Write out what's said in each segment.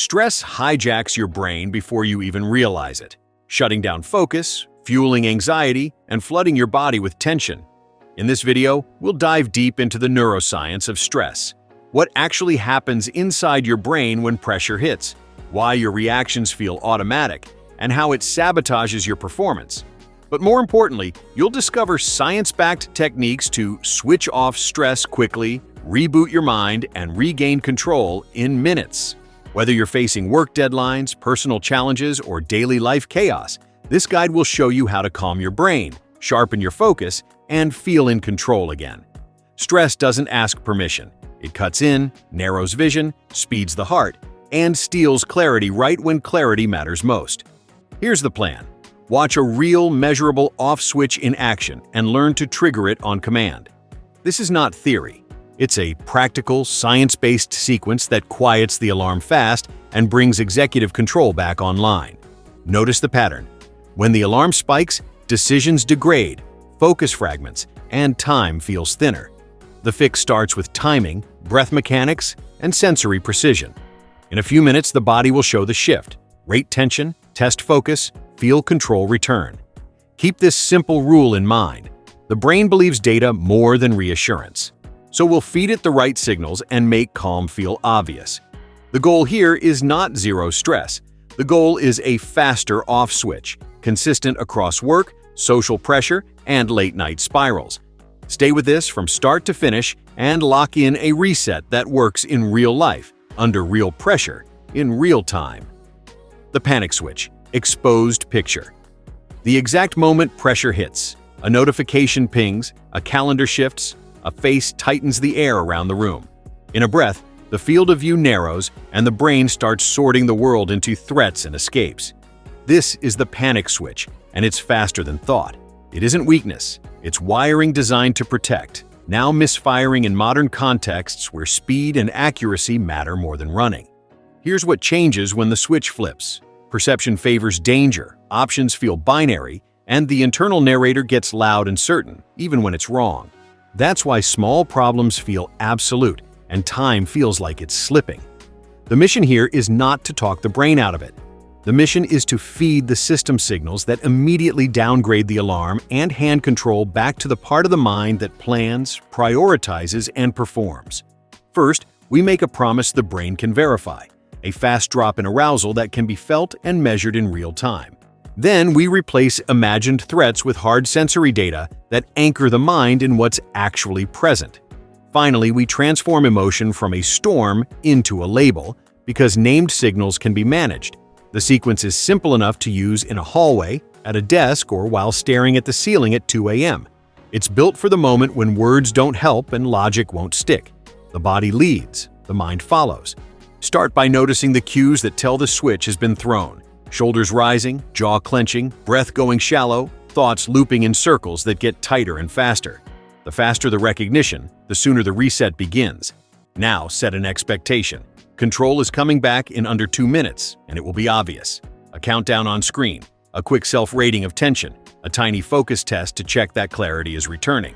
Stress hijacks your brain before you even realize it, shutting down focus, fueling anxiety, and flooding your body with tension. In this video, we'll dive deep into the neuroscience of stress, what actually happens inside your brain when pressure hits, why your reactions feel automatic, and how it sabotages your performance. But more importantly, you'll discover science-backed techniques to switch off stress quickly, reboot your mind, and regain control in minutes. Whether you're facing work deadlines, personal challenges, or daily life chaos, this guide will show you how to calm your brain, sharpen your focus, and feel in control again. Stress doesn't ask permission. It cuts in, narrows vision, speeds the heart, and steals clarity right when clarity matters most. Here's the plan. Watch a real, measurable off switch in action and learn to trigger it on command. This is not theory. It's a practical, science-based sequence that quiets the alarm fast and brings executive control back online. Notice the pattern. When the alarm spikes, decisions degrade, focus fragments, and time feels thinner. The fix starts with timing, breath mechanics, and sensory precision. In a few minutes, the body will show the shift. Rate tension, test focus, feel control return. Keep this simple rule in mind. The brain believes data more than reassurance. So we'll feed it the right signals and make calm feel obvious. The goal here is not zero stress. The goal is a faster off switch, consistent across work, social pressure, and late-night spirals. Stay with this from start to finish and lock in a reset that works in real life, under real pressure, in real time. The panic switch. Exposed picture. The exact moment pressure hits, a notification pings, a calendar shifts, a face tightens the air around the room. In a breath, the field of view narrows and the brain starts sorting the world into threats and escapes. This is the panic switch, and it's faster than thought. It isn't weakness, it's wiring designed to protect, now misfiring in modern contexts where speed and accuracy matter more than running. Here's what changes when the switch flips. Perception favors danger, options feel binary, and the internal narrator gets loud and certain, even when it's wrong. That's why small problems feel absolute, and time feels like it's slipping. The mission here is not to talk the brain out of it. The mission is to feed the system signals that immediately downgrade the alarm and hand control back to the part of the mind that plans, prioritizes, and performs. First, we make a promise the brain can verify. A fast drop in arousal that can be felt and measured in real time. Then we replace imagined threats with hard sensory data that anchor the mind in what's actually present. Finally, we transform emotion from a storm into a label because named signals can be managed. The sequence is simple enough to use in a hallway, at a desk, or while staring at the ceiling at 2 a.m. It's built for the moment when words don't help and logic won't stick. The body leads, the mind follows. Start by noticing the cues that tell the switch has been thrown. Shoulders rising, jaw clenching, breath going shallow, thoughts looping in circles that get tighter and faster. The faster the recognition, the sooner the reset begins. Now set an expectation. Control is coming back in under 2 minutes, and it will be obvious. A countdown on screen, a quick self-rating of tension, a tiny focus test to check that clarity is returning.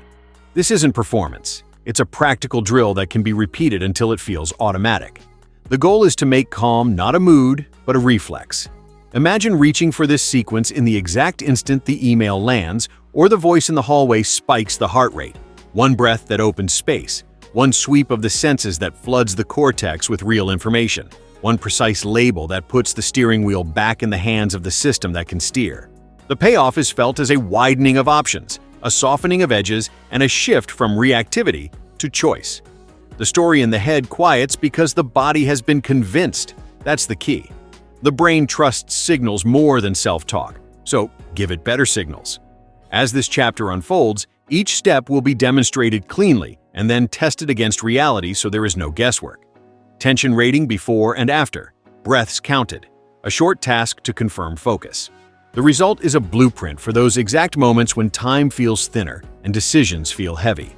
This isn't performance. It's a practical drill that can be repeated until it feels automatic. The goal is to make calm not a mood, but a reflex. Imagine reaching for this sequence in the exact instant the email lands or the voice in the hallway spikes the heart rate. One breath that opens space. One sweep of the senses that floods the cortex with real information. One precise label that puts the steering wheel back in the hands of the system that can steer. The payoff is felt as a widening of options, a softening of edges, and a shift from reactivity to choice. The story in the head quiets because the body has been convinced. That's the key. The brain trusts signals more than self-talk, so give it better signals. As this chapter unfolds, each step will be demonstrated cleanly and then tested against reality so there is no guesswork. Tension rating before and after, breaths counted, a short task to confirm focus. The result is a blueprint for those exact moments when time feels thinner and decisions feel heavy.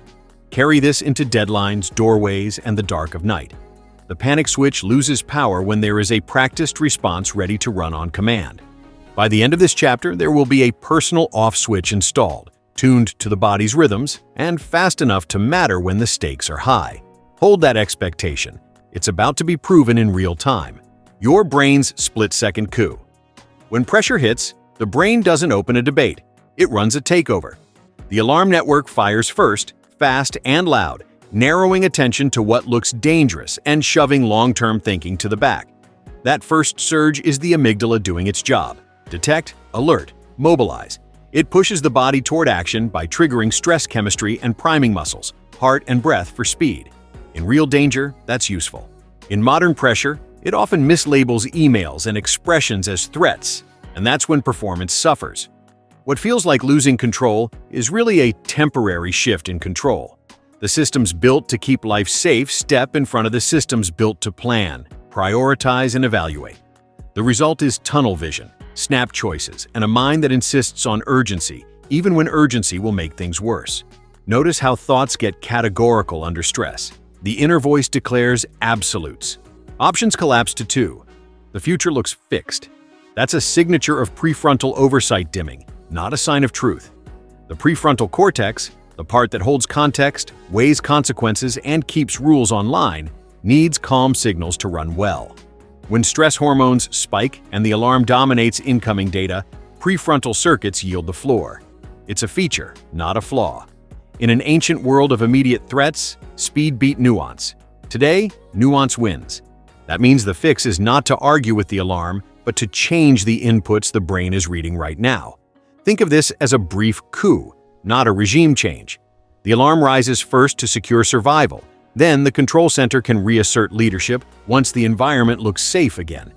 Carry this into deadlines, doorways, and the dark of night. The panic switch loses power when there is a practiced response ready to run on command. By the end of this chapter, there will be a personal off switch installed, tuned to the body's rhythms, and fast enough to matter when the stakes are high. Hold that expectation. It's about to be proven in real time. Your brain's split-second coup. When pressure hits, the brain doesn't open a debate. It runs a takeover. The alarm network fires first, fast and loud, narrowing attention to what looks dangerous and shoving long-term thinking to the back. That first surge is the amygdala doing its job. Detect, alert, mobilize. It pushes the body toward action by triggering stress chemistry and priming muscles, heart and breath for speed. In real danger, that's useful. In modern pressure, it often mislabels emails and expressions as threats, and that's when performance suffers. What feels like losing control is really a temporary shift in control. The systems built to keep life safe step in front of the systems built to plan, prioritize, and evaluate. The result is tunnel vision, snap choices, and a mind that insists on urgency, even when urgency will make things worse. Notice how thoughts get categorical under stress. The inner voice declares absolutes. Options collapse to two. The future looks fixed. That's a signature of prefrontal oversight dimming, not a sign of truth. The prefrontal cortex, the part that holds context, weighs consequences, and keeps rules online, needs calm signals to run well. When stress hormones spike and the alarm dominates incoming data, prefrontal circuits yield the floor. It's a feature, not a flaw. In an ancient world of immediate threats, speed beat nuance. Today, nuance wins. That means the fix is not to argue with the alarm, but to change the inputs the brain is reading right now. Think of this as a brief coup, not a regime change. The alarm rises first to secure survival. Then the control center can reassert leadership once the environment looks safe again.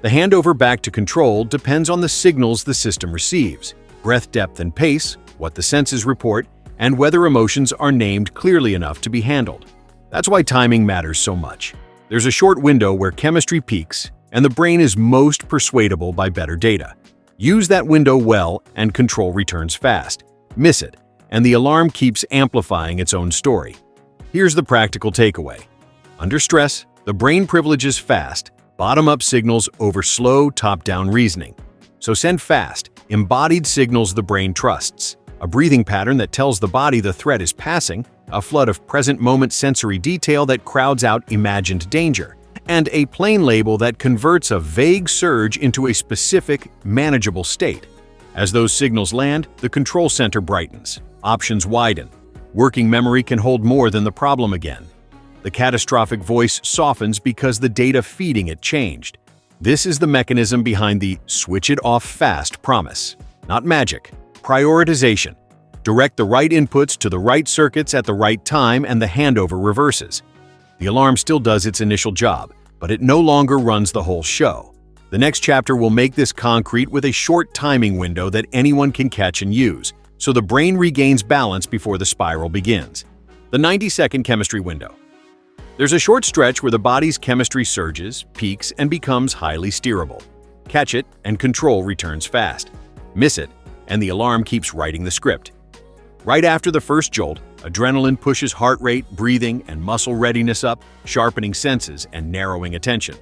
The handover back to control depends on the signals the system receives, breath depth and pace, what the senses report, and whether emotions are named clearly enough to be handled. That's why timing matters so much. There's a short window where chemistry peaks and the brain is most persuadable by better data. Use that window well and control returns fast. Miss it, and the alarm keeps amplifying its own story. Here's the practical takeaway. Under stress, the brain privileges fast, bottom-up signals over slow, top-down reasoning. So send fast, embodied signals the brain trusts. A breathing pattern that tells the body the threat is passing, a flood of present-moment sensory detail that crowds out imagined danger, and a plain label that converts a vague surge into a specific, manageable state. As those signals land, the control center brightens. Options widen. Working memory can hold more than the problem again. The catastrophic voice softens because the data feeding it changed. This is the mechanism behind the switch it off fast promise. Not magic. Prioritization. Direct the right inputs to the right circuits at the right time and the handover reverses. The alarm still does its initial job, but it no longer runs the whole show. The next chapter will make this concrete with a short timing window that anyone can catch and use, so the brain regains balance before the spiral begins. The 90-second chemistry window. There's a short stretch where the body's chemistry surges, peaks, and becomes highly steerable. Catch it, and control returns fast. Miss it, and the alarm keeps writing the script. Right after the first jolt, adrenaline pushes heart rate, breathing, and muscle readiness up, sharpening senses and narrowing attention.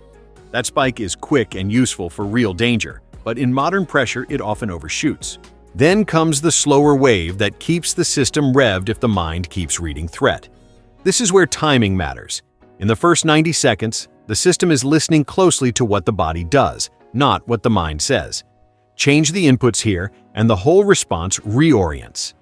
That spike is quick and useful for real danger, but in modern pressure it often overshoots. Then comes the slower wave that keeps the system revved if the mind keeps reading threat. This is where timing matters. In the first 90 seconds, the system is listening closely to what the body does, not what the mind says. Change the inputs here, and the whole response reorients.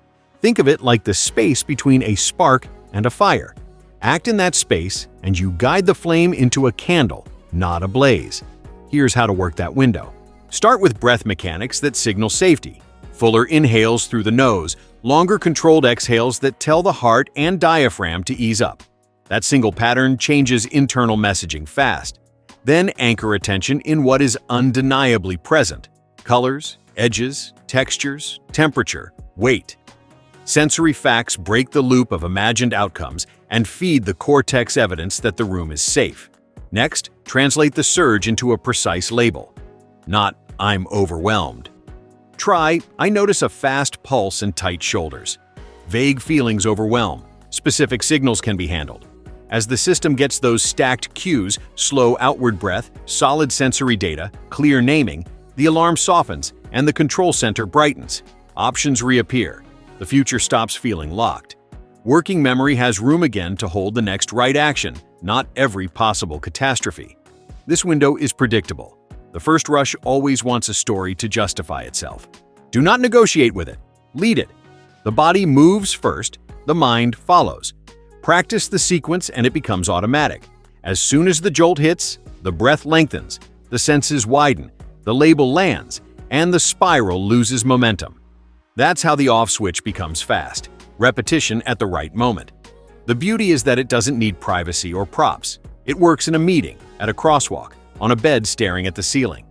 Think of it like the space between a spark and a fire. Act in that space, and you guide the flame into a candle, not a blaze. Here's how to work that window. Start with breath mechanics that signal safety. Fuller inhales through the nose, longer controlled exhales that tell the heart and diaphragm to ease up. That single pattern changes internal messaging fast. Then anchor attention in what is undeniably present: colors, edges, textures, temperature, weight. Sensory facts break the loop of imagined outcomes and feed the cortex evidence that the room is safe. Next, translate the surge into a precise label. Not, "I'm overwhelmed." Try, "I notice a fast pulse and tight shoulders." Vague feelings overwhelm. Specific signals can be handled. As the system gets those stacked cues, slow outward breath, solid sensory data, clear naming, the alarm softens and the control center brightens. Options reappear. The future stops feeling locked. Working memory has room again to hold the next right action, not every possible catastrophe. This window is predictable. The first rush always wants a story to justify itself. Do not negotiate with it. Lead it. The body moves first, the mind follows. Practice the sequence and it becomes automatic. As soon as the jolt hits, the breath lengthens, the senses widen, the label lands, and the spiral loses momentum. That's how the off switch becomes fast. Repetition at the right moment. The beauty is that it doesn't need privacy or props. It works in a meeting, at a crosswalk, on a bed staring at the ceiling.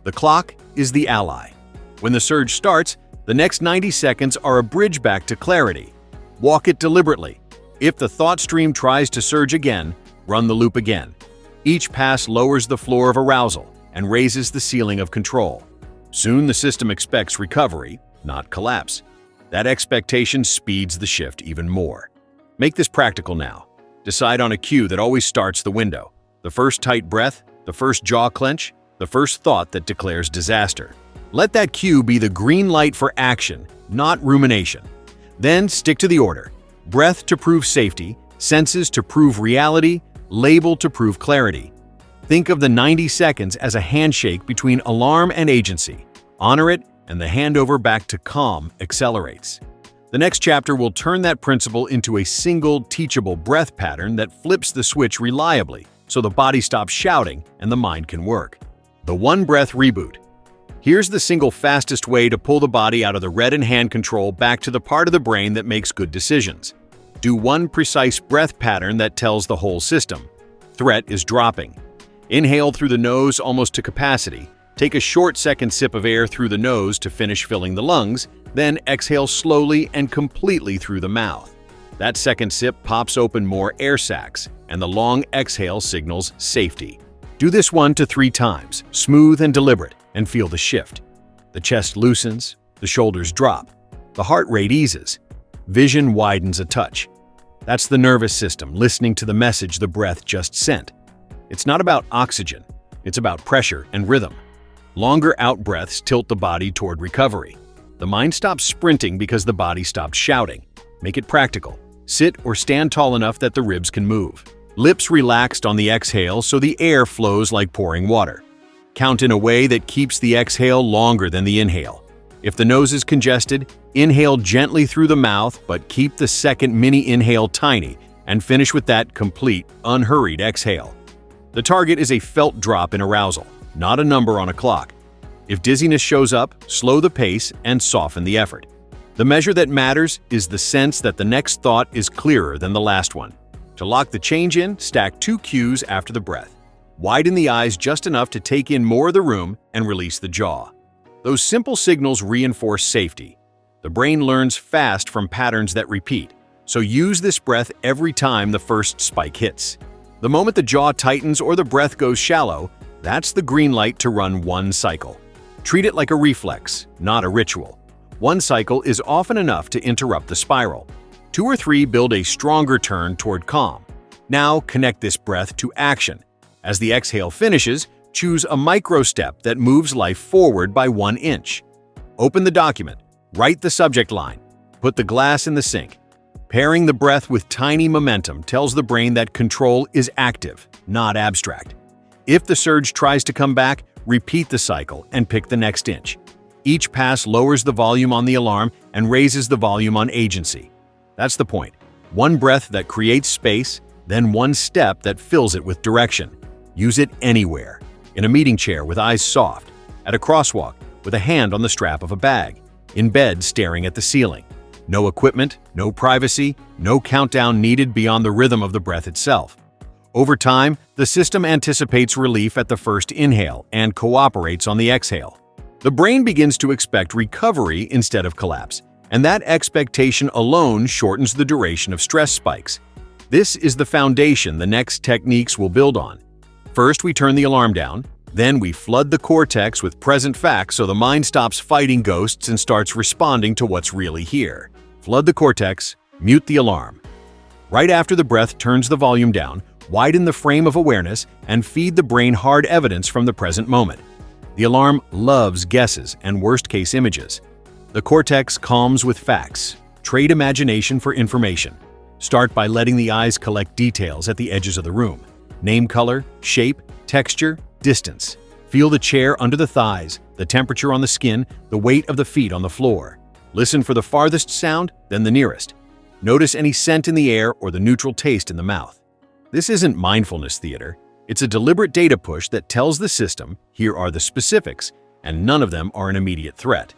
The clock is the ally. When the surge starts, the next 90 seconds are a bridge back to clarity. Walk it deliberately. If the thought stream tries to surge again, run the loop again. Each pass lowers the floor of arousal and raises the ceiling of control. Soon the system expects recovery, not collapse. That expectation speeds the shift even more. Make this practical now. Decide on a cue that always starts the window. The first tight breath, the first jaw clench, the first thought that declares disaster. Let that cue be the green light for action, not rumination. Then stick to the order. Breath to prove safety, senses to prove reality, label to prove clarity. Think of the 90 seconds as a handshake between alarm and agency. Honor it, and the handover back to calm accelerates. The next chapter will turn that principle into a single, teachable breath pattern that flips the switch reliably, so the body stops shouting and the mind can work. The one-breath reboot. Here's the single fastest way to pull the body out of the red and hand control back to the part of the brain that makes good decisions. Do one precise breath pattern that tells the whole system. Threat is dropping. Inhale through the nose almost to capacity. Take a short second sip of air through the nose to finish filling the lungs, then exhale slowly and completely through the mouth. That second sip pops open more air sacs, and the long exhale signals safety. Do this 1 to 3 times, smooth and deliberate, and feel the shift. The chest loosens, the shoulders drop, the heart rate eases, vision widens a touch. That's the nervous system listening to the message the breath just sent. It's not about oxygen, it's about pressure and rhythm. Longer out-breaths tilt the body toward recovery. The mind stops sprinting because the body stopped shouting. Make it practical. Sit or stand tall enough that the ribs can move. Lips relaxed on the exhale so the air flows like pouring water. Count in a way that keeps the exhale longer than the inhale. If the nose is congested, inhale gently through the mouth, but keep the second mini inhale tiny and finish with that complete, unhurried exhale. The target is a felt drop in arousal, not a number on a clock. If dizziness shows up, slow the pace and soften the effort. The measure that matters is the sense that the next thought is clearer than the last one. To lock the change in, stack 2 cues after the breath. Widen the eyes just enough to take in more of the room and release the jaw. Those simple signals reinforce safety. The brain learns fast from patterns that repeat, so use this breath every time the first spike hits. The moment the jaw tightens or the breath goes shallow, that's the green light to run one cycle. Treat it like a reflex, not a ritual. One cycle is often enough to interrupt the spiral. 2 or 3 build a stronger turn toward calm. Now connect this breath to action. As the exhale finishes, choose a micro step that moves life forward by 1 inch. Open the document, write the subject line, put the glass in the sink. Pairing the breath with tiny momentum tells the brain that control is active, not abstract. If the surge tries to come back, repeat the cycle and pick the next inch. Each pass lowers the volume on the alarm and raises the volume on agency. That's the point. One breath that creates space, then one step that fills it with direction. Use it anywhere. In a meeting chair with eyes soft, at a crosswalk with a hand on the strap of a bag, in bed staring at the ceiling. No equipment, no privacy, no countdown needed beyond the rhythm of the breath itself. Over time, the system anticipates relief at the first inhale and cooperates on the exhale. The brain begins to expect recovery instead of collapse, and that expectation alone shortens the duration of stress spikes. This is the foundation the next techniques will build on. First, we turn the alarm down. Then we flood the cortex with present facts so the mind stops fighting ghosts and starts responding to what's really here. Flood the cortex, mute the alarm. Right after the breath turns the volume down, widen the frame of awareness and feed the brain hard evidence from the present moment. The alarm loves guesses and worst-case images. The cortex calms with facts. Trade imagination for information. Start by letting the eyes collect details at the edges of the room. Name color, shape, texture, distance. Feel the chair under the thighs, the temperature on the skin, the weight of the feet on the floor. Listen for the farthest sound, then the nearest. Notice any scent in the air or the neutral taste in the mouth. This isn't mindfulness theater. It's a deliberate data push that tells the system, here are the specifics, and none of them are an immediate threat.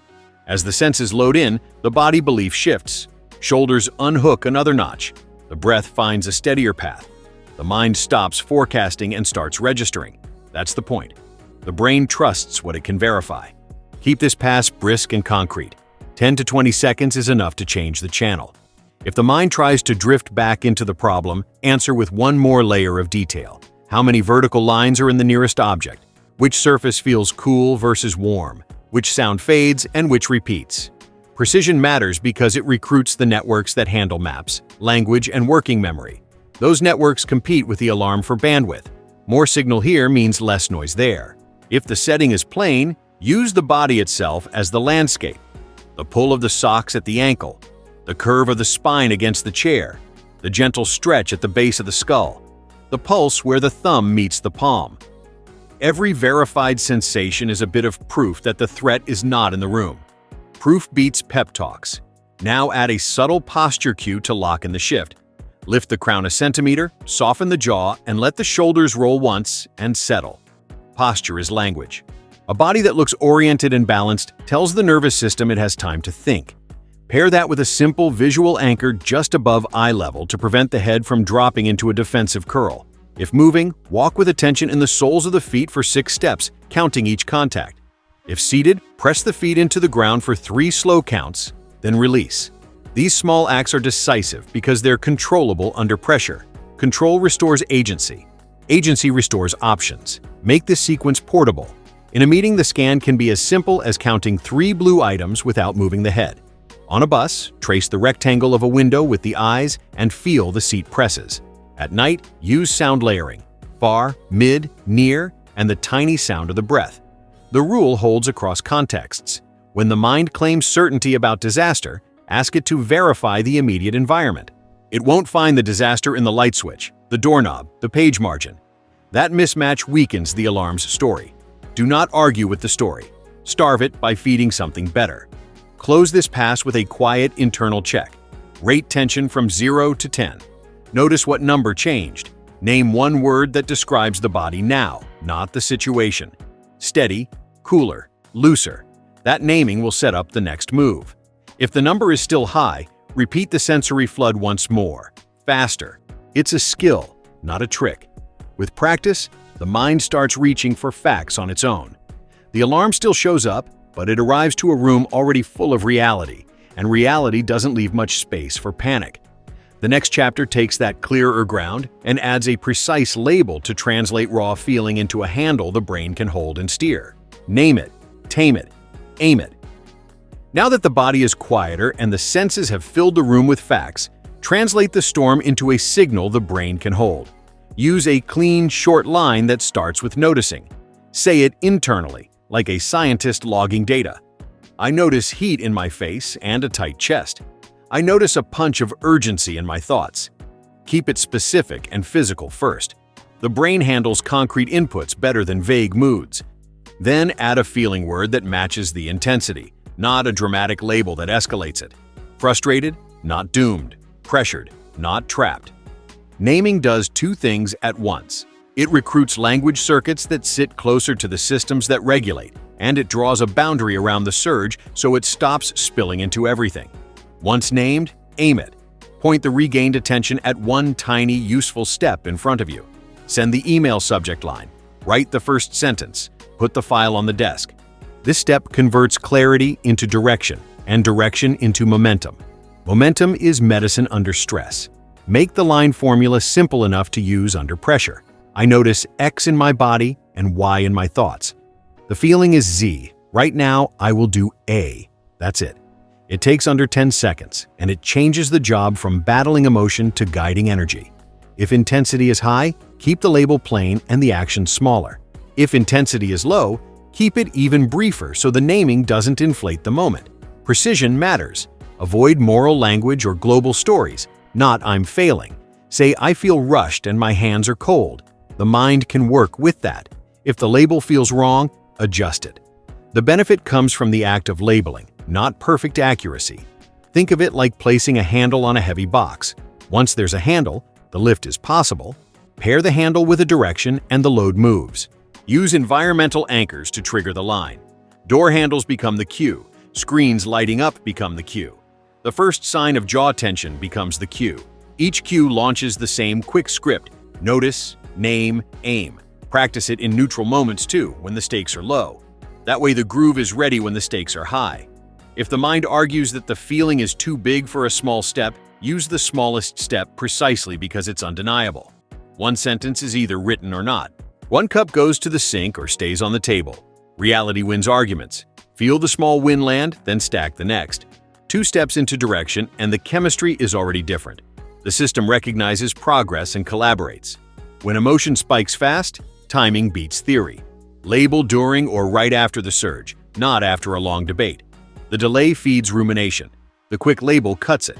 As the senses load in, the body belief shifts. Shoulders unhook another notch. The breath finds a steadier path. The mind stops forecasting and starts registering. That's the point. The brain trusts what it can verify. Keep this pass brisk and concrete. 10 to 20 seconds is enough to change the channel. If the mind tries to drift back into the problem, answer with one more layer of detail. How many vertical lines are in the nearest object? Which surface feels cool versus warm? Which sound fades and which repeats? Precision matters because it recruits the networks that handle maps, language, and working memory. Those networks compete with the alarm for bandwidth. More signal here means less noise there. If the setting is plain, use the body itself as the landscape. The pull of the socks at the ankle, the curve of the spine against the chair, the gentle stretch at the base of the skull, the pulse where the thumb meets the palm. Every verified sensation is a bit of proof that the threat is not in the room. Proof beats pep talks. Now add a subtle posture cue to lock in the shift. Lift the crown a centimeter, soften the jaw, and let the shoulders roll once and settle. Posture is language. A body that looks oriented and balanced tells the nervous system it has time to think. Pair that with a simple visual anchor just above eye level to prevent the head from dropping into a defensive curl. If moving, walk with attention in the soles of the feet for 6 steps, counting each contact. If seated, press the feet into the ground for 3 slow counts, then release. These small acts are decisive because they're controllable under pressure. Control restores agency. Agency restores options. Make this sequence portable. In a meeting, the scan can be as simple as counting 3 blue items without moving the head. On a bus, trace the rectangle of a window with the eyes and feel the seat presses. At night, use sound layering. Far, mid, near, and the tiny sound of the breath. The rule holds across contexts. When the mind claims certainty about disaster, ask it to verify the immediate environment. It won't find the disaster in the light switch, the doorknob, the page margin. That mismatch weakens the alarm's story. Do not argue with the story. Starve it by feeding something better. Close this pass with a quiet internal check. Rate tension from 0 to 10. Notice what number changed. Name one word that describes the body now, not the situation. Steady, cooler, looser. That naming will set up the next move. If the number is still high, repeat the sensory flood once more, faster. It's a skill, not a trick. With practice, the mind starts reaching for facts on its own. The alarm still shows up, but it arrives to a room already full of reality, and reality doesn't leave much space for panic. The next chapter takes that clearer ground and adds a precise label to translate raw feeling into a handle the brain can hold and steer. Name it, tame it, aim it. Now that the body is quieter and the senses have filled the room with facts, translate the storm into a signal the brain can hold. Use a clean, short line that starts with noticing. Say it internally, like a scientist logging data. I notice heat in my face and a tight chest. I notice a punch of urgency in my thoughts. Keep it specific and physical first. The brain handles concrete inputs better than vague moods. Then add a feeling word that matches the intensity, not a dramatic label that escalates it. Frustrated, not doomed. Pressured, not trapped. Naming does 2 things at once. It recruits language circuits that sit closer to the systems that regulate, and it draws a boundary around the surge so it stops spilling into everything. Once named, aim it. Point the regained attention at one tiny, useful step in front of you. Send the email subject line. Write the first sentence. Put the file on the desk. This step converts clarity into direction, and direction into momentum. Momentum is medicine under stress. Make the line formula simple enough to use under pressure. I notice X in my body and Y in my thoughts. The feeling is Z. Right now, I will do A. That's it. It takes under 10 seconds, and it changes the job from battling emotion to guiding energy. If intensity is high, keep the label plain and the action smaller. If intensity is low, keep it even briefer so the naming doesn't inflate the moment. Precision matters. Avoid moral language or global stories. Not "I'm failing." Say "I feel rushed and my hands are cold." The mind can work with that. If the label feels wrong, adjust it. The benefit comes from the act of labeling, not perfect accuracy. Think of it like placing a handle on a heavy box. Once there's a handle, the lift is possible. Pair the handle with a direction and the load moves. Use environmental anchors to trigger the line. Door handles become the cue. Screens lighting up become the cue. The first sign of jaw tension becomes the cue. Each cue launches the same quick script: notice, name, aim. Practice it in neutral moments too, when the stakes are low. That way the groove is ready when the stakes are high. If the mind argues that the feeling is too big for a small step, use the smallest step precisely because it's undeniable. One sentence is either written or not. One cup goes to the sink or stays on the table. Reality wins arguments. Feel the small win land, then stack the next. 2 steps into direction and the chemistry is already different. The system recognizes progress and collaborates. When emotion spikes fast, timing beats theory. Label during or right after the surge, not after a long debate. The delay feeds rumination. The quick label cuts it.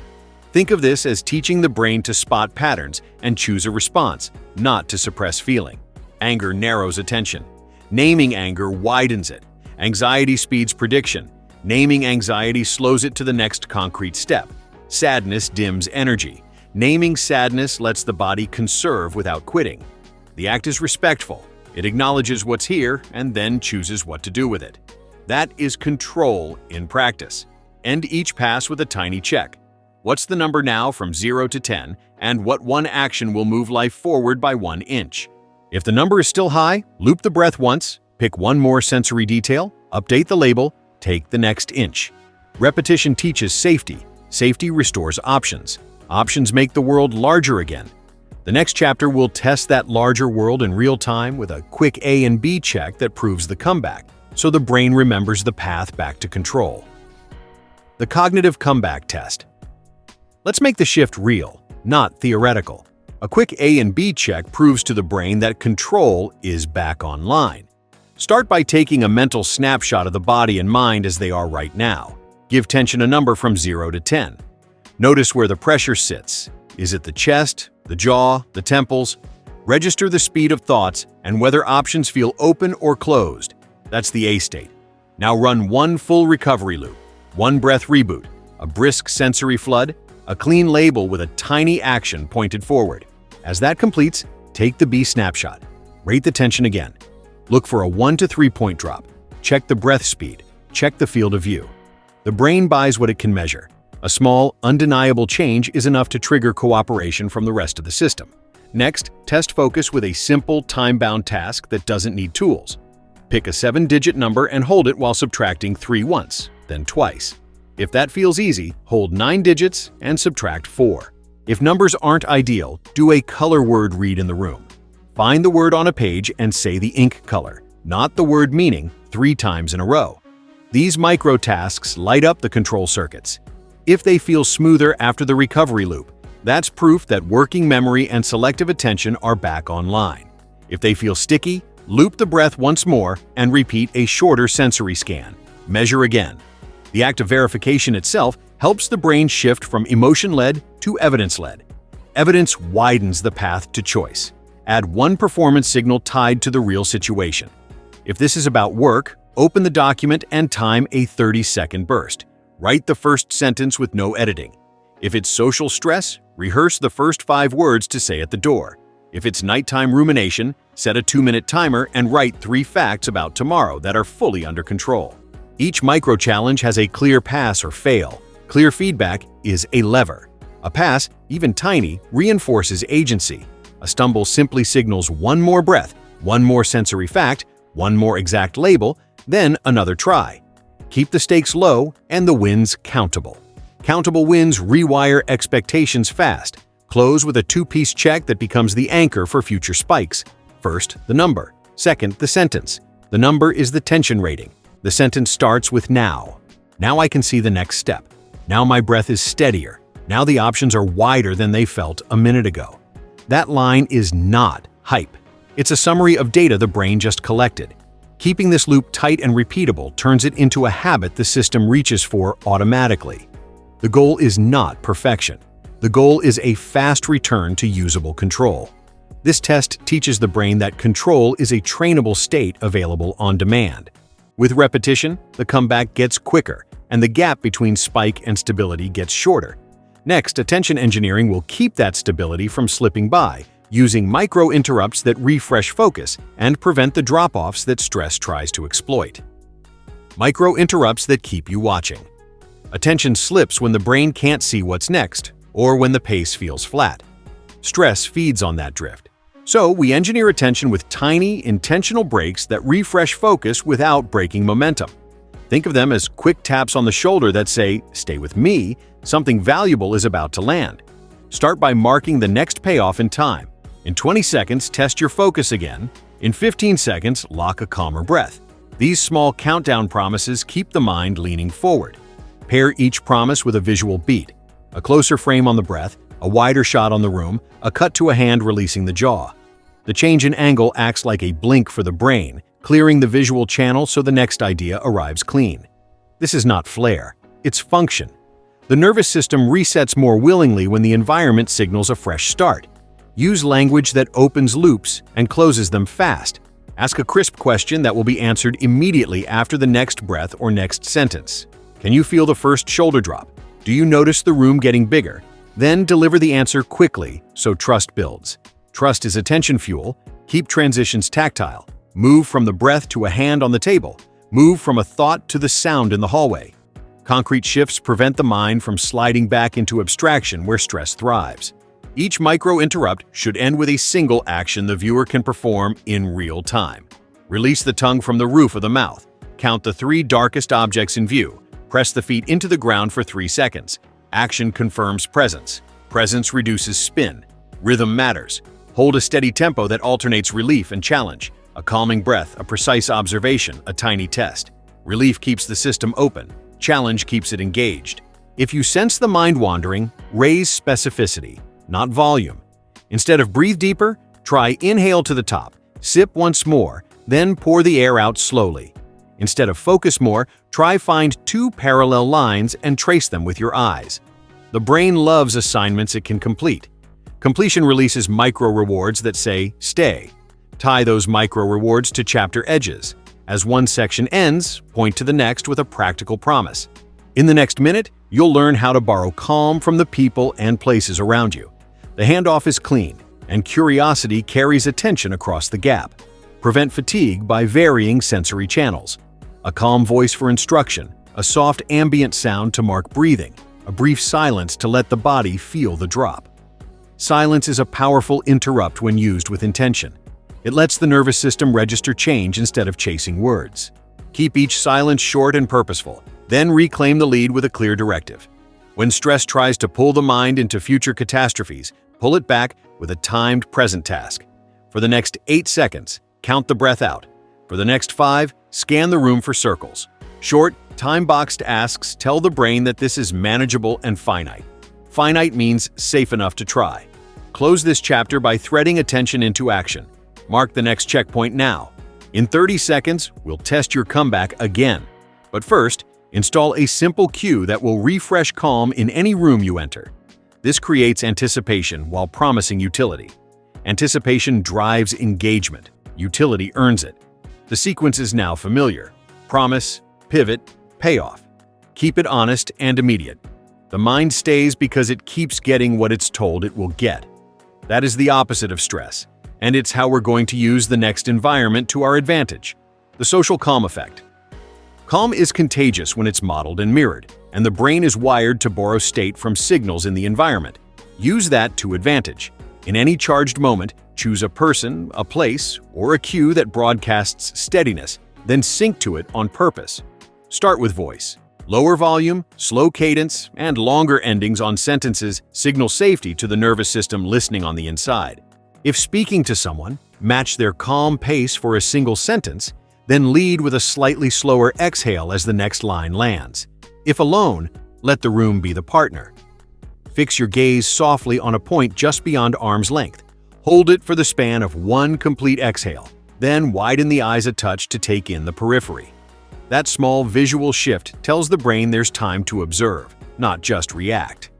Think of this as teaching the brain to spot patterns and choose a response, not to suppress feeling. Anger narrows attention. Naming anger widens it. Anxiety speeds prediction. Naming anxiety slows it to the next concrete step. Sadness dims energy. Naming sadness lets the body conserve without quitting. The act is respectful. It acknowledges what's here and then chooses what to do with it. That is control in practice. End each pass with a tiny check. What's the number now from 0 to 10, and what one action will move life forward by 1 inch? If the number is still high, loop the breath once, pick one more sensory detail, update the label, take the next inch. Repetition teaches safety. Safety restores options. Options make the world larger again. The next chapter will test that larger world in real time with a quick A and B check that proves the comeback, so the brain remembers the path back to control. The cognitive comeback test. Let's make the shift real, not theoretical. A quick A and B check proves to the brain that control is back online. Start by taking a mental snapshot of the body and mind as they are right now. Give tension a number from 0 to 10. Notice where the pressure sits. Is it the chest, the jaw, the temples? Register the speed of thoughts and whether options feel open or closed. That's the A state. Now run one full recovery loop, 1 breath reboot, a brisk sensory flood, a clean label with a tiny action pointed forward. As that completes, take the B snapshot. Rate the tension again. Look for a 1 to 3 point drop. Check the breath speed. Check the field of view. The brain buys what it can measure. A small, undeniable change is enough to trigger cooperation from the rest of the system. Next, test focus with a simple, time-bound task that doesn't need tools. Pick a 7-digit number and hold it while subtracting 3 once, then twice. If that feels easy, hold 9 digits and subtract 4. If numbers aren't ideal, do a color word read in the room. Find the word on a page and say the ink color, not the word meaning, 3 times in a row. These micro tasks light up the control circuits. If they feel smoother after the recovery loop, that's proof that working memory and selective attention are back online. If they feel sticky, loop the breath once more and repeat a shorter sensory scan. Measure again. The act of verification itself helps the brain shift from emotion-led to evidence-led. Evidence widens the path to choice. Add one performance signal tied to the real situation. If this is about work, open the document and time a 30-second burst. Write the first sentence with no editing. If it's social stress, rehearse the first 5 words to say at the door. If it's nighttime rumination, set a 2-minute timer and write 3 facts about tomorrow that are fully under control. Each micro-challenge has a clear pass or fail. Clear feedback is a lever. A pass, even tiny, reinforces agency. A stumble simply signals one more breath, one more sensory fact, one more exact label, then another try. Keep the stakes low and the wins countable. Countable wins rewire expectations fast. Close with a 2-piece check that becomes the anchor for future spikes. First, the number. Second, the sentence. The number is the tension rating. The sentence starts with now. Now I can see the next step. Now my breath is steadier. Now the options are wider than they felt a minute ago. That line is not hype. It's a summary of data the brain just collected. Keeping this loop tight and repeatable turns it into a habit the system reaches for automatically. The goal is not perfection. The goal is a fast return to usable control. This test teaches the brain that control is a trainable state available on demand. With repetition, the comeback gets quicker, and the gap between spike and stability gets shorter. Next, attention engineering will keep that stability from slipping by, using micro-interrupts that refresh focus and prevent the drop-offs that stress tries to exploit. Micro-interrupts that keep you watching. Attention slips when the brain can't see what's next, or when the pace feels flat. Stress feeds on that drift. So we engineer attention with tiny, intentional breaks that refresh focus without breaking momentum. Think of them as quick taps on the shoulder that say, "Stay with me, something valuable is about to land." Start by marking the next payoff in time. In 20 seconds, test your focus again. In 15 seconds, lock a calmer breath. These small countdown promises keep the mind leaning forward. Pair each promise with a visual beat. A closer frame on the breath, a wider shot on the room, a cut to a hand releasing the jaw. The change in angle acts like a blink for the brain, clearing the visual channel so the next idea arrives clean. This is not flair, it's function. The nervous system resets more willingly when the environment signals a fresh start. Use language that opens loops and closes them fast. Ask a crisp question that will be answered immediately after the next breath or next sentence. Can you feel the first shoulder drop? Do you notice the room getting bigger? Then deliver the answer quickly so trust builds. Trust is attention fuel. Keep transitions tactile. Move from the breath to a hand on the table. Move from a thought to the sound in the hallway. Concrete shifts prevent the mind from sliding back into abstraction where stress thrives. Each micro-interrupt should end with a single action the viewer can perform in real time. Release the tongue from the roof of the mouth. Count the 3 darkest objects in view. Press the feet into the ground for 3 seconds. Action confirms presence. Presence reduces spin. Rhythm matters. Hold a steady tempo that alternates relief and challenge. A calming breath, a precise observation, a tiny test. Relief keeps the system open. Challenge keeps it engaged. If you sense the mind wandering, raise specificity, not volume. Instead of breathe deeper, try inhale to the top, sip once more, then pour the air out slowly. Instead of focus more, try find 2 parallel lines and trace them with your eyes. The brain loves assignments it can complete. Completion releases micro-rewards that say, "Stay." Tie those micro-rewards to chapter edges. As one section ends, point to the next with a practical promise. In the next minute, you'll learn how to borrow calm from the people and places around you. The handoff is clean, and curiosity carries attention across the gap. Prevent fatigue by varying sensory channels. A calm voice for instruction, a soft ambient sound to mark breathing, a brief silence to let the body feel the drop. Silence is a powerful interrupt when used with intention. It lets the nervous system register change instead of chasing words. Keep each silence short and purposeful, then reclaim the lead with a clear directive. When stress tries to pull the mind into future catastrophes, pull it back with a timed present task. For the next 8 seconds, count the breath out. For the next 5, scan the room for circles. Short, time-boxed asks tell the brain that this is manageable and finite. Finite means safe enough to try. Close this chapter by threading attention into action. Mark the next checkpoint now. In 30 seconds, we'll test your comeback again. But first, install a simple cue that will refresh calm in any room you enter. This creates anticipation while promising utility. Anticipation drives engagement. Utility earns it. The sequence is now familiar. Promise, pivot, payoff. Keep it honest and immediate. The mind stays because it keeps getting what it's told it will get. That is the opposite of stress, and it's how we're going to use the next environment to our advantage. The social calm effect. Calm is contagious when it's modeled and mirrored, and the brain is wired to borrow state from signals in the environment. Use that to advantage. In any charged moment, choose a person, a place, or a cue that broadcasts steadiness, then sync to it on purpose. Start with voice. Lower volume, slow cadence, and longer endings on sentences signal safety to the nervous system listening on the inside. If speaking to someone, match their calm pace for a single sentence, then lead with a slightly slower exhale as the next line lands. If alone, let the room be the partner. Fix your gaze softly on a point just beyond arm's length. Hold it for the span of one complete exhale, then widen the eyes a touch to take in the periphery. That small visual shift tells the brain there's time to observe, not just react.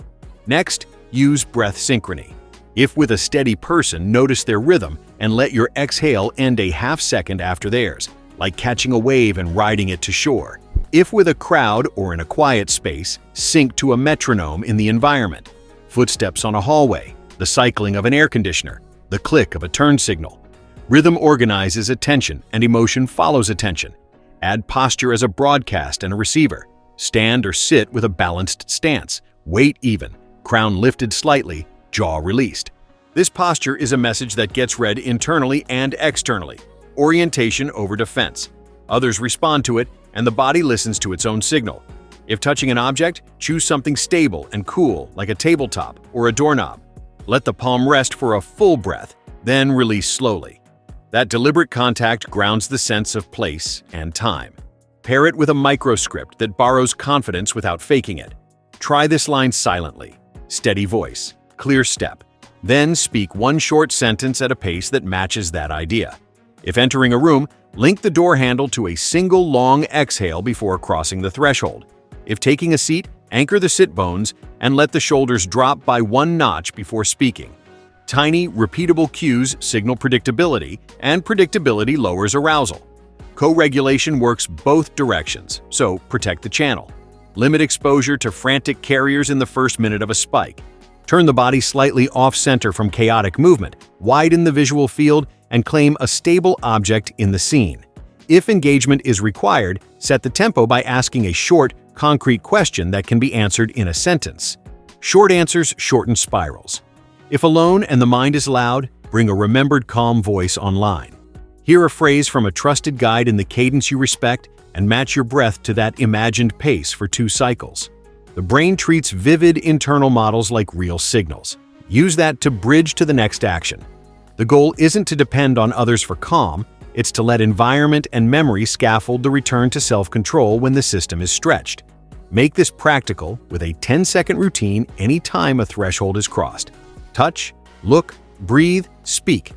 Next, use breath synchrony. If with a steady person, notice their rhythm and let your exhale end a half second after theirs, like catching a wave and riding it to shore. If with a crowd or in a quiet space, sync to a metronome in the environment. Footsteps on a hallway, the cycling of an air conditioner, the click of a turn signal. Rhythm organizes attention and emotion follows attention. Add posture as a broadcast and a receiver. Stand or sit with a balanced stance, weight even, crown lifted slightly, jaw released. This posture is a message that gets read internally and externally. Orientation over defense. Others respond to it, and the body listens to its own signal. If touching an object, choose something stable and cool like a tabletop or a doorknob. Let the palm rest for a full breath, then release slowly. That deliberate contact grounds the sense of place and time. Pair it with a microscript that borrows confidence without faking it. Try this line silently. Steady voice, clear step. Then speak one short sentence at a pace that matches that idea. If entering a room, link the door handle to a single long exhale before crossing the threshold. If taking a seat, anchor the sit bones and let the shoulders drop by one notch before speaking. Tiny, repeatable cues signal predictability, and predictability lowers arousal. Co-regulation works both directions, so protect the channel. Limit exposure to frantic carriers in the first minute of a spike. Turn the body slightly off-center from chaotic movement, widen the visual field, and claim a stable object in the scene. If engagement is required, set the tempo by asking a short, concrete question that can be answered in a sentence. Short answers shorten spirals. If alone and the mind is loud, bring a remembered calm voice online. Hear a phrase from a trusted guide in the cadence you respect and match your breath to that imagined pace for 2 cycles. The brain treats vivid internal models like real signals. Use that to bridge to the next action. The goal isn't to depend on others for calm, it's to let environment and memory scaffold the return to self-control when the system is stretched. Make this practical with a 10-second routine anytime a threshold is crossed. Touch, look, breathe, speak.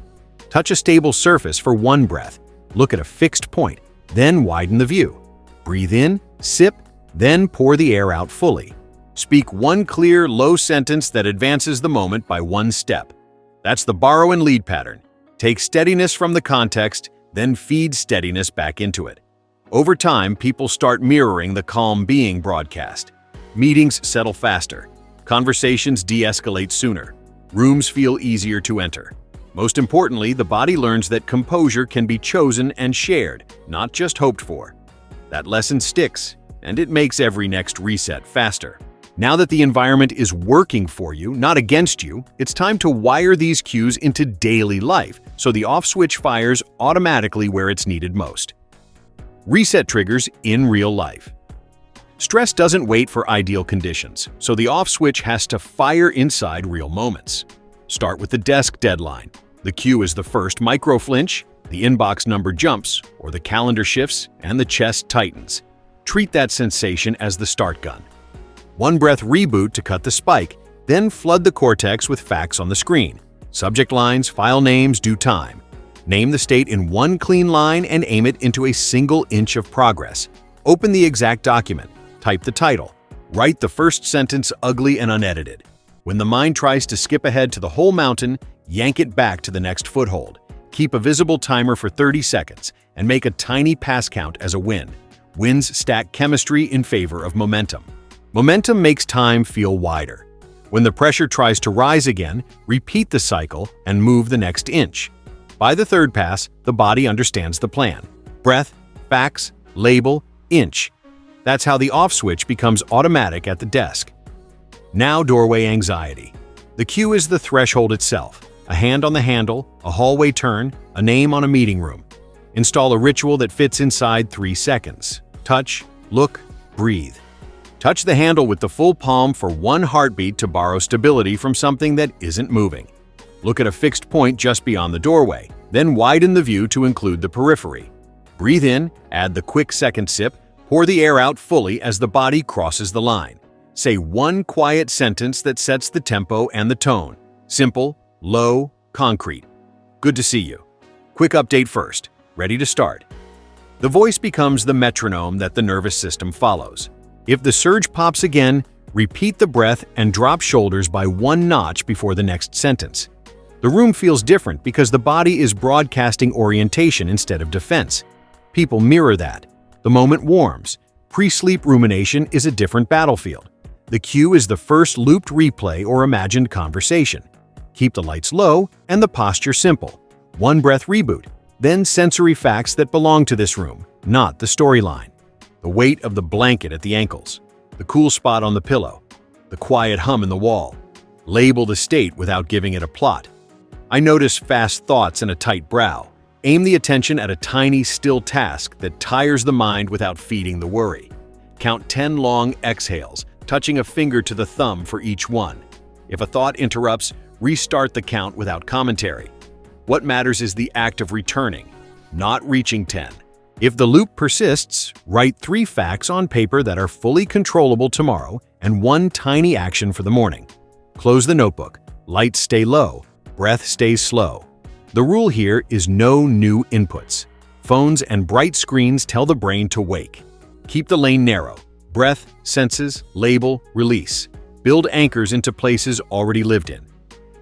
Touch a stable surface for 1 breath. Look at a fixed point, then widen the view. Breathe in, sip, then pour the air out fully. Speak one clear, low sentence that advances the moment by 1 step. That's the borrow and lead pattern. Take steadiness from the context, then feed steadiness back into it. Over time, people start mirroring the calm being broadcast. Meetings settle faster. Conversations de-escalate sooner. Rooms feel easier to enter. Most importantly, the body learns that composure can be chosen and shared, not just hoped for. That lesson sticks, and it makes every next reset faster. Now that the environment is working for you, not against you, it's time to wire these cues into daily life so the off switch fires automatically where it's needed most. Reset triggers in real life. Stress doesn't wait for ideal conditions, so the off switch has to fire inside real moments. Start with the desk deadline. The cue is the first micro flinch, the inbox number jumps, or the calendar shifts and the chest tightens. Treat that sensation as the start gun. 1 breath reboot to cut the spike, then flood the cortex with facts on the screen. Subject lines, file names, due time. Name the state in 1 clean line and aim it into a single inch of progress. Open the exact document. Type the title. Write the first sentence ugly and unedited. When the mind tries to skip ahead to the whole mountain, yank it back to the next foothold. Keep a visible timer for 30 seconds and make a tiny pass count as a win. Wins stack chemistry in favor of momentum. Momentum makes time feel wider. When the pressure tries to rise again, repeat the cycle and move the next inch. By the 3rd pass, the body understands the plan. Breath, facts, label, inch. That's how the off switch becomes automatic at the desk. Now doorway anxiety. The cue is the threshold itself. A hand on the handle, a hallway turn, a name on a meeting room. Install a ritual that fits inside 3 seconds. Touch, look, breathe. Touch the handle with the full palm for 1 heartbeat to borrow stability from something that isn't moving. Look at a fixed point just beyond the doorway, then widen the view to include the periphery. Breathe in, add the quick second sip, pour the air out fully as the body crosses the line. Say 1 quiet sentence that sets the tempo and the tone. Simple, low, concrete. Good to see you. Quick update first. Ready to start. The voice becomes the metronome that the nervous system follows. If the surge pops again, repeat the breath and drop shoulders by 1 notch before the next sentence. The room feels different because the body is broadcasting orientation instead of defense. People mirror that. The moment warms. Pre-sleep rumination is a different battlefield. The cue is the first looped replay or imagined conversation. Keep the lights low and the posture simple. One breath reboot, then sensory facts that belong to this room, not the storyline. The weight of the blanket at the ankles, the cool spot on the pillow, the quiet hum in the wall. Label the state without giving it a plot. I notice fast thoughts and a tight brow. Aim the attention at a tiny, still task that tires the mind without feeding the worry. Count 10 long exhales, touching a finger to the thumb for each one. If a thought interrupts, restart the count without commentary. What matters is the act of returning, not reaching 10. If the loop persists, write 3 facts on paper that are fully controllable tomorrow and 1 tiny action for the morning. Close the notebook. Lights stay low. Breath stays slow. The rule here is no new inputs. Phones and bright screens tell the brain to wake. Keep the lane narrow. Breath, senses, label, release. Build anchors into places already lived in.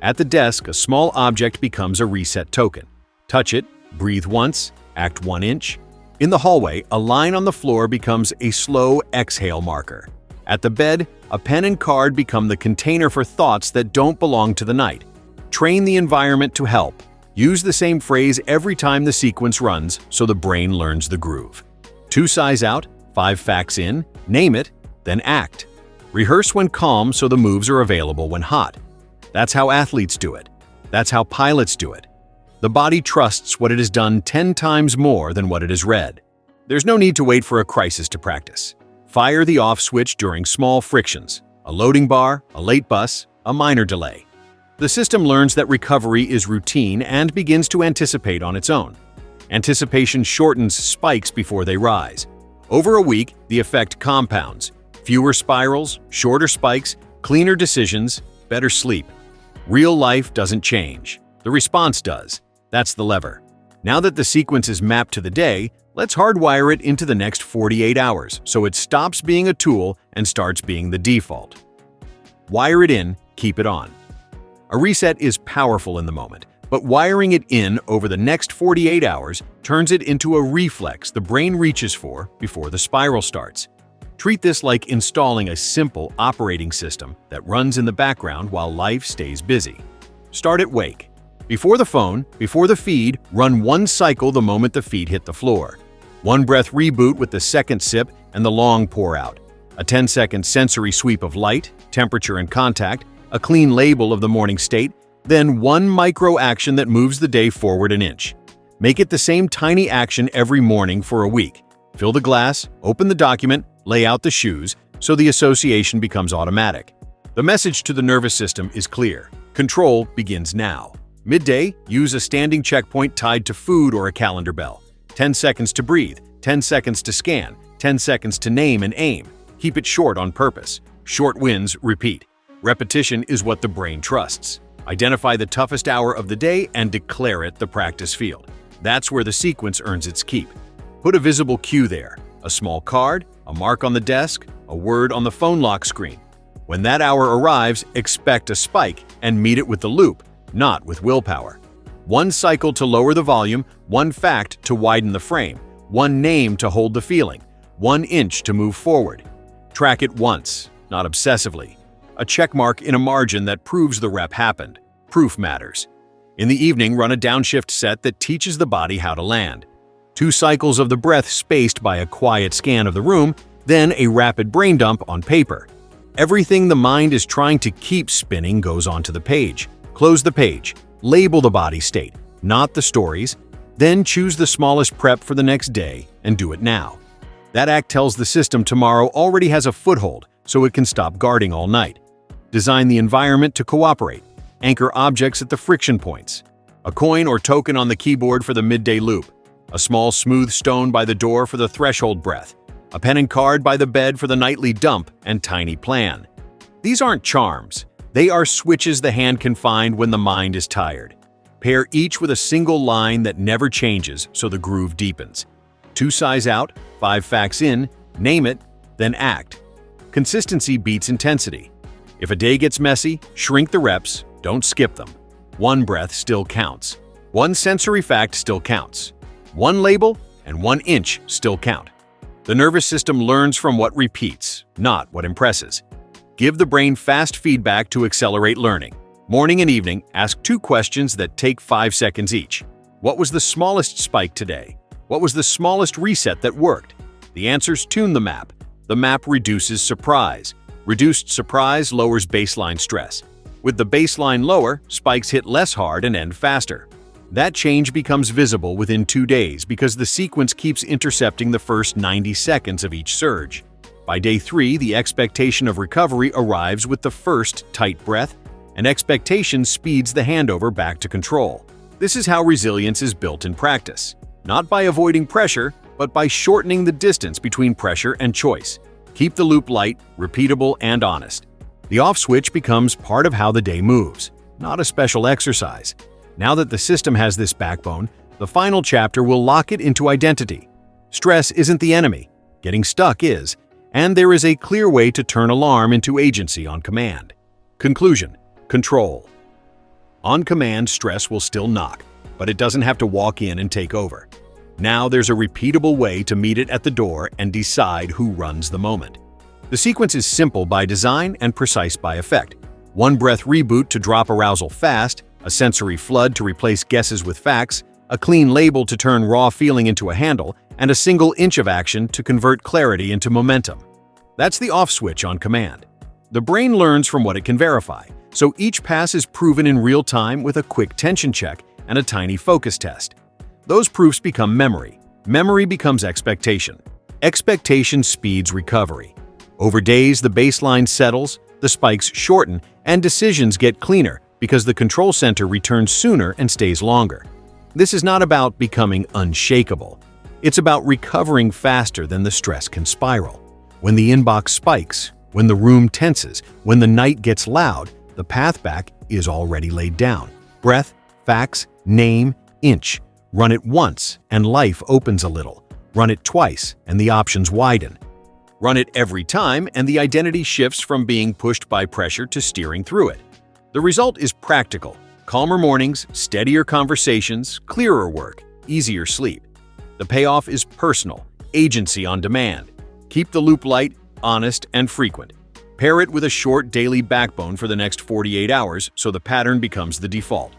At the desk, a small object becomes a reset token. Touch it, breathe once, act 1 inch. In the hallway, a line on the floor becomes a slow exhale marker. At the bed, a pen and card become the container for thoughts that don't belong to the night. Train the environment to help. Use the same phrase every time the sequence runs so the brain learns the groove. 2 sighs out, 5 facts in, name it, then act. Rehearse when calm so the moves are available when hot. That's how athletes do it. That's how pilots do it. The body trusts what it has done 10 times more than what it has read. There's no need to wait for a crisis to practice. Fire the off switch during small frictions, a loading bar, a late bus, a minor delay. The system learns that recovery is routine and begins to anticipate on its own. Anticipation shortens spikes before they rise. Over a week, the effect compounds. Fewer spirals, shorter spikes, cleaner decisions, better sleep. Real life doesn't change. The response does. That's the lever. Now that the sequence is mapped to the day, let's hardwire it into the next 48 hours so it stops being a tool and starts being the default. Wire it in, keep it on. A reset is powerful in the moment, but wiring it in over the next 48 hours turns it into a reflex the brain reaches for before the spiral starts. Treat this like installing a simple operating system that runs in the background while life stays busy. Start at wake. Before the phone, before the feed, run 1 cycle the moment the feet hit the floor. 1 breath reboot with the second sip and the long pour out. A 10-second sensory sweep of light, temperature, and contact, a clean label of the morning state, then 1 micro action that moves the day forward an inch. Make it the same tiny action every morning for a week. Fill the glass, open the document, lay out the shoes, so the association becomes automatic. The message to the nervous system is clear. Control begins now. Midday, use a standing checkpoint tied to food or a calendar bell. 10 seconds to breathe, 10 seconds to scan, 10 seconds to name and aim. Keep it short on purpose. Short wins, repeat. Repetition is what the brain trusts. Identify the toughest hour of the day and declare it the practice field. That's where the sequence earns its keep. Put a visible cue there. A small card, a mark on the desk, a word on the phone lock screen. When that hour arrives, expect a spike and meet it with the loop, not with willpower. 1 cycle to lower the volume, 1 fact to widen the frame, 1 name to hold the feeling, 1 inch to move forward. Track it once, not obsessively. A check mark in a margin that proves the rep happened. Proof matters. In the evening, run a downshift set that teaches the body how to land. 2 cycles of the breath spaced by a quiet scan of the room, then a rapid brain dump on paper. Everything the mind is trying to keep spinning goes onto the page. Close the page. Label the body state, not the stories. Then choose the smallest prep for the next day and do it now. That act tells the system tomorrow already has a foothold, so it can stop guarding all night. Design the environment to cooperate. Anchor objects at the friction points. A coin or token on the keyboard for the midday loop. A small smooth stone by the door for the threshold breath. A pen and card by the bed for the nightly dump and tiny plan. These aren't charms. They are switches the hand can find when the mind is tired. Pair each with a single line that never changes so the groove deepens. 2 sighs out, 5 facts in, name it, then act. Consistency beats intensity. If a day gets messy, shrink the reps, don't skip them. One breath still counts. One sensory fact still counts. One label and 1 inch still count. The nervous system learns from what repeats, not what impresses. Give the brain fast feedback to accelerate learning. Morning and evening, ask 2 questions that take 5 seconds each. What was the smallest spike today? What was the smallest reset that worked? The answers tune the map. The map reduces surprise. Reduced surprise lowers baseline stress. With the baseline lower, spikes hit less hard and end faster. That change becomes visible within 2 days because the sequence keeps intercepting the first 90 seconds of each surge. By day 3, the expectation of recovery arrives with the first tight breath, and expectation speeds the handover back to control. This is how resilience is built in practice, not by avoiding pressure, but by shortening the distance between pressure and choice. Keep the loop light, repeatable, and honest. The off switch becomes part of how the day moves, not a special exercise. Now that the system has this backbone, the final chapter will lock it into identity. Stress isn't the enemy, getting stuck is, and there is a clear way to turn alarm into agency on command. Conclusion: control. On command, stress will still knock, but it doesn't have to walk in and take over. Now there's a repeatable way to meet it at the door and decide who runs the moment. The sequence is simple by design and precise by effect. 1 breath reboot to drop arousal fast, a sensory flood to replace guesses with facts, a clean label to turn raw feeling into a handle, and a single inch of action to convert clarity into momentum. That's the off switch on command. The brain learns from what it can verify, so each pass is proven in real time with a quick tension check and a tiny focus test. Those proofs become memory. Memory becomes expectation. Expectation speeds recovery. Over days, the baseline settles, the spikes shorten, and decisions get cleaner because the control center returns sooner and stays longer. This is not about becoming unshakable. It's about recovering faster than the stress can spiral. When the inbox spikes, when the room tenses, when the night gets loud, the path back is already laid down. Breath, facts, name, inch. Run it once, and life opens a little. Run it twice, and the options widen. Run it every time, and the identity shifts from being pushed by pressure to steering through it. The result is practical. Calmer mornings, steadier conversations, clearer work, easier sleep. The payoff is personal, agency on demand. Keep the loop light, honest, and frequent. Pair it with a short daily backbone for the next 48 hours so the pattern becomes the default.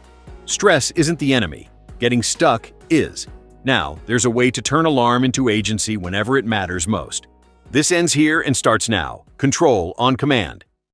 Stress isn't the enemy. Getting stuck is. Now, there's a way to turn alarm into agency whenever it matters most. This ends here and starts now. Control on command.